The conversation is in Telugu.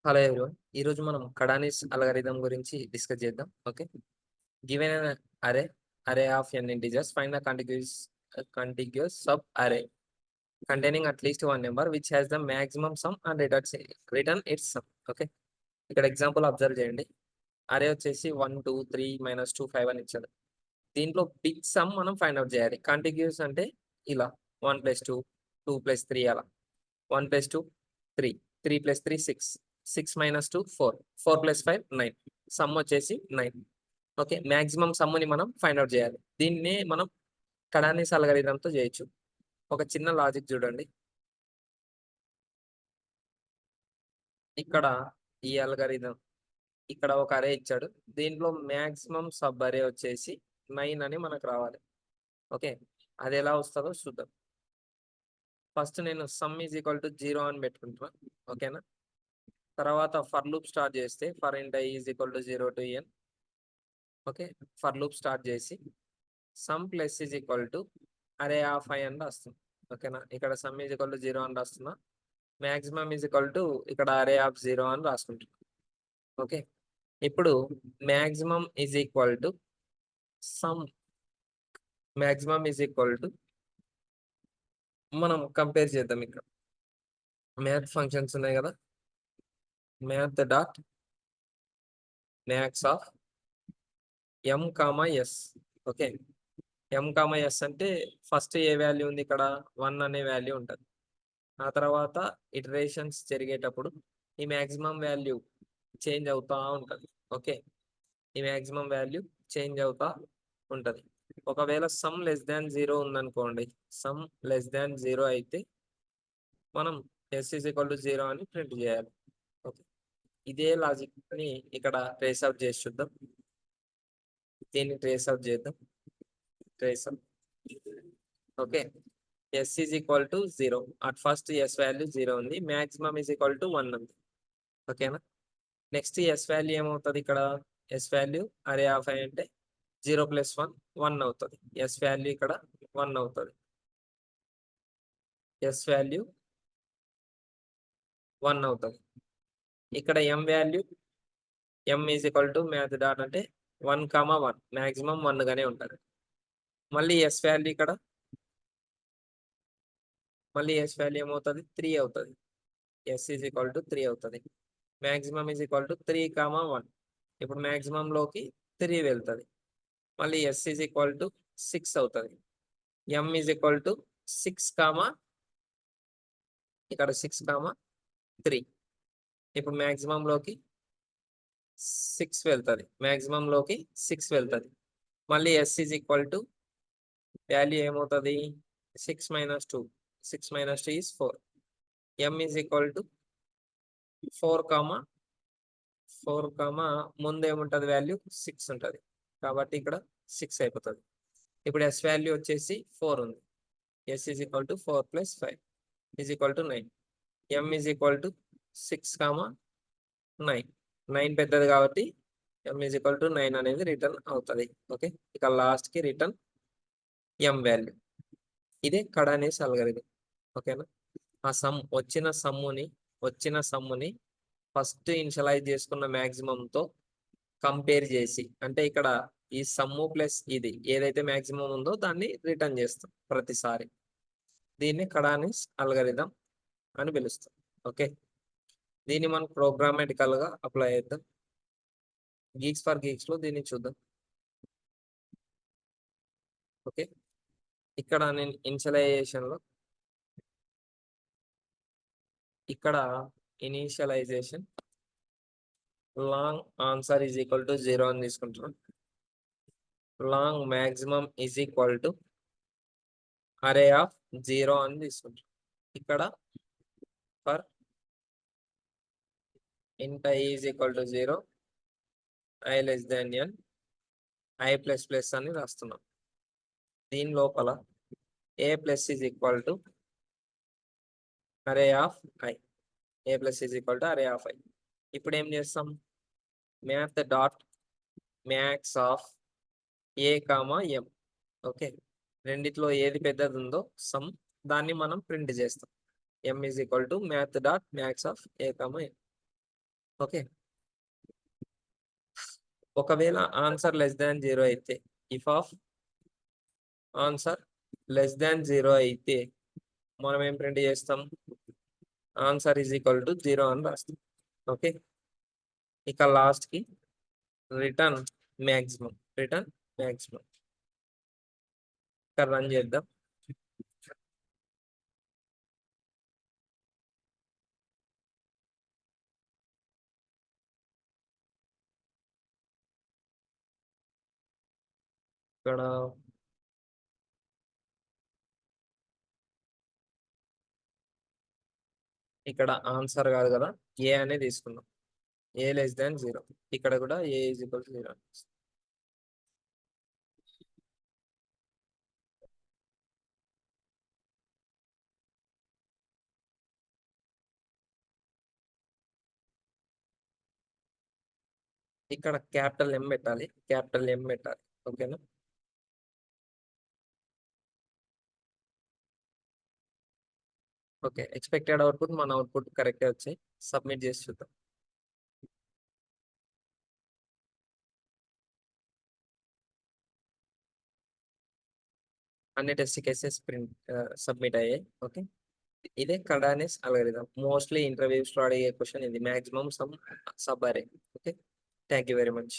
Hello everyone. ఈరోజు మనం కడానిస్ అల్గారిథం గురించి డిస్కస్ చేద్దాం. Okay. Given an array of n integers, find the contiguous sub array containing at least one number which has the maximum sum and return its sum. Okay. ఇక్కడ ఎగ్జాంపుల్ అబ్జర్వ్ చేయండి. అరే వచ్చేసి 1 2 3 -2 5 అని ఇచ్చారు. దీంట్లో బిగ్ సమ్ మనం ఫైండ్ అవుట్ చేయాలి. కాంటిగ్యూస్ అంటే ఇలా 1 + 2 2 + 3 అలా 1 + 2 3 3 + 3 6 6 - 2 4 4 + 5 9 సమ్ వచ్చేసి 9. ఓకే. మాక్సిమం సమ్ముని మనం ఫైండ్ అవుట్ చేయాలి. దీన్ని మనం కడానిస్ అల్గారిథంతో చేయొచ్చు. ఒక చిన్న లాజిక్ చూడండి. ఇక్కడ ఈ అల్గారిథం ఇక్కడ ఒక అరే ఇచ్చాడు. దీంట్లో మాక్సిమం సబ్ అరే వచ్చేసి 9 అని మనకు రావాలి. ఓకే. అది ఎలా వస్తుందో చూద్దాం. ఫస్ట్ నేను సమ్ ఈజ్ ఈక్వల్ టు 0 అని పెట్టుకుంటున్నా. ఓకేనా. తర్వాత ఫర్ లూప్ స్టార్ట్ చేస్తే for int i is equal to 0 to n. Okay. For loop start చేసి sum plus is equal to array of i అని రాస్తుంది. ఓకేనా. ఇక్కడ సమ్ ఈజ్ ఈక్వల్ టు 0 అని రాస్తున్నా. మాక్సిమం ఈజ్ ఈక్వల్ టు ఇక్కడ అరే ఆఫ్ 0 అని రాసుకుంటున్నా. ఓకే. ఇప్పుడు maximum is equal to some maximum is equal to మనం కంపేర్ చేద్దాం. ఇక్కడ మ్యాథ్ ఫంక్షన్స్ ఉన్నాయి కదా. Math dot max of m, s. Okay. m, s అంటే ఫస్ట్ ఏ వాల్యూ ఉంది ఇక్కడ 1 అనే వాల్యూ ఉంటుంది. ఆ తర్వాత ఇటరేషన్స్ జరిగేటప్పుడు ఈ మాక్సిమం వాల్యూ చేంజ్ అవుతా ఉంటుంది. ఓకే. ఈ మాక్సిమం వాల్యూ చేంజ్ అవుతా ఉంటుంది. ఒకవేళ సమ్ లెస్ దాన్ 0 ఉందనుకోండి, సమ్ లెస్ దాన్ 0 అయితే మనం s ఈజ్ ఈక్వల్ టు 0 అని ప్రింట్ చేయాలి. ఓకే. ఇదే లాజిక్ ని ఇక్కడ ట్రేస్ అవుట్ చేసి చూద్దాం. దీన్ని ట్రేస్ అవుట్ చేద్దాం. Trace out. Okay. s is equal to 0. At first s value 0 ఉంది. మాక్సిమం ఈజ్ ఈక్వల్ టు 1 ఉంది. ఓకేనా. నెక్స్ట్ s వాల్యూ ఏమవుతుంది ఇక్కడ? s వాల్యూ అరే ఆఫ్ i అంటే 0 + 1 1 అవుతుంది. s వాల్యూ ఇక్కడ 1 అవుతుంది. s వాల్యూ 1 అవుతుంది. ఇక్కడ m value m is equal to math dot అంటే 1, 1 మాక్సిమం 1 గానే ఉంటుంది. మళ్ళీ s వాల్యూ ఇక్కడ s వాల్యూ ఏమవుతుంది? 3 అవుతుంది. s ఈజ్ ఈక్వల్ టు 3 అవుతుంది. Maximum is equal to 3, 1. ఇప్పుడు మాక్సిమం లోకి 3 వెళ్తుంది. మళ్ళీ s ఈజ్ ఈక్వల్ టు 6 అవుతుంది. m ఈజ్ ఈక్వల్ టు 6, ఇక్కడ 6, 3. ఇప్పుడు మాక్సిమం లోకి 6 వెళ్తుంది. మాక్సిమం లోకి 6 వెళ్తుంది. మళ్ళీ s is equal to value ఏమవుతుంది? 6 - 2 6 - 2 is 4. m is equal to 4, ముందు ఏముంటుంది? వాల్యూ 6 ఉంటుంది. కాబట్టి ఇక్కడ 6 అయిపోతుంది. ఇప్పుడు s వాల్యూ వచ్చేసి 4 ఉంది. s is equal to 4 + 5 is equal to 9. m is equal to 6, 9. 9 పెద్దది కాబట్టి m ఈజ్ ఈక్వల్ టు 9 అనేది రిటర్న్ అవుతుంది. ఓకే. ఇక లాస్ట్ కి రిటర్న్ m వాల్యూ. ఇదే కడానిస్ అల్గారిథం. ఓకేనా. ఆ వచ్చిన సమ్ముని ఫస్ట్ ఇనిషియలైజ్ చేసుకున్న మాక్సిమం తో కంపేర్ చేసి, అంటే ఇక్కడ ఈ సమ్ము ప్లస్ ఇది ఏదైతే మాక్సిమం ఉందో దాన్ని రిటర్న్ చేస్తాం ప్రతిసారి. దీన్ని కడానిస్ అల్గారిథం అని పిలుస్తాం. ఓకే. దీన్ని మనం ప్రోగ్రామాటికల్ గా అప్లై చేద్దాం. గీక్స్ ఫర్ గీక్స్ లో దీన్ని చూద్దాం. ఓకే. ఇక్కడ నేను ఇనిషియలైజేషన్ లో ఇక్కడ initialisation long answer is equal to 0 అని తీసుకుంటున్నాం. Long maximum is equal to array of 0 అని తీసుకుంటాం. ఇక్కడ for int i is equal to 0, i less than n, i plus plus అని రాస్తున్నాం. దీని లోపల a plus is equal to array of i, a plus is equal to array of i. ఇప్పుడు ఏం చేస్తాం? Math dot max of a, m. Okay. రెండిట్లో ఏది పెద్దది ఉందో సమ్ దాన్ని మనం ప్రింట్ చేస్తాం. m is equal to math dot max of a, m. Okay. ఒకవేళ ఆన్సర్ లెస్ దాన్ 0 అయితే, if of answer less than 0 అయితే మనం ఏం ప్రింట్ చేస్తాం? ఆన్సర్ ఈజ్ ఈక్వల్ టు 0 అని రాస్తాం. ఓకే. ఇక లాస్ట్‌కి రిటర్న్ మాక్సిమం. Return maximum. ఇక్కడ రన్ చేద్దాం. ఇక్కడ ఇక్కడ ఆన్సర్ కాదు కదా, ఏ అనేది తీసుకుందాం. ఏ లెస్ దాన్ 0. ఇక్కడ కూడా ఏ ఈజ్ ఈక్వల్ టు 0. ఇక్కడ క్యాపిటల్ ఎం పెట్టాలి. క్యాపిటల్ ఎం పెట్టాలి. ఓకేనా? ఓకే. ఎక్స్పెక్టెడ్ అవుట్పుట్ మన అవుట్పుట్ కరెక్టే వచ్చాయి. సబ్మిట్ చేసి చూద్దాం. అన్ని టెస్ట్ కేసెస్ ప్రింట్ సబ్మిట్ అయ్యాయి. ఓకే. ఇదే కడానిస్ అల్గోరిథం. మోస్ట్లీ ఇంటర్వ్యూస్ లో అడిగే క్వశ్చన్ ఇది. మాక్సిమం సమ్ సబ్ అరే. Okay. Thank you very much.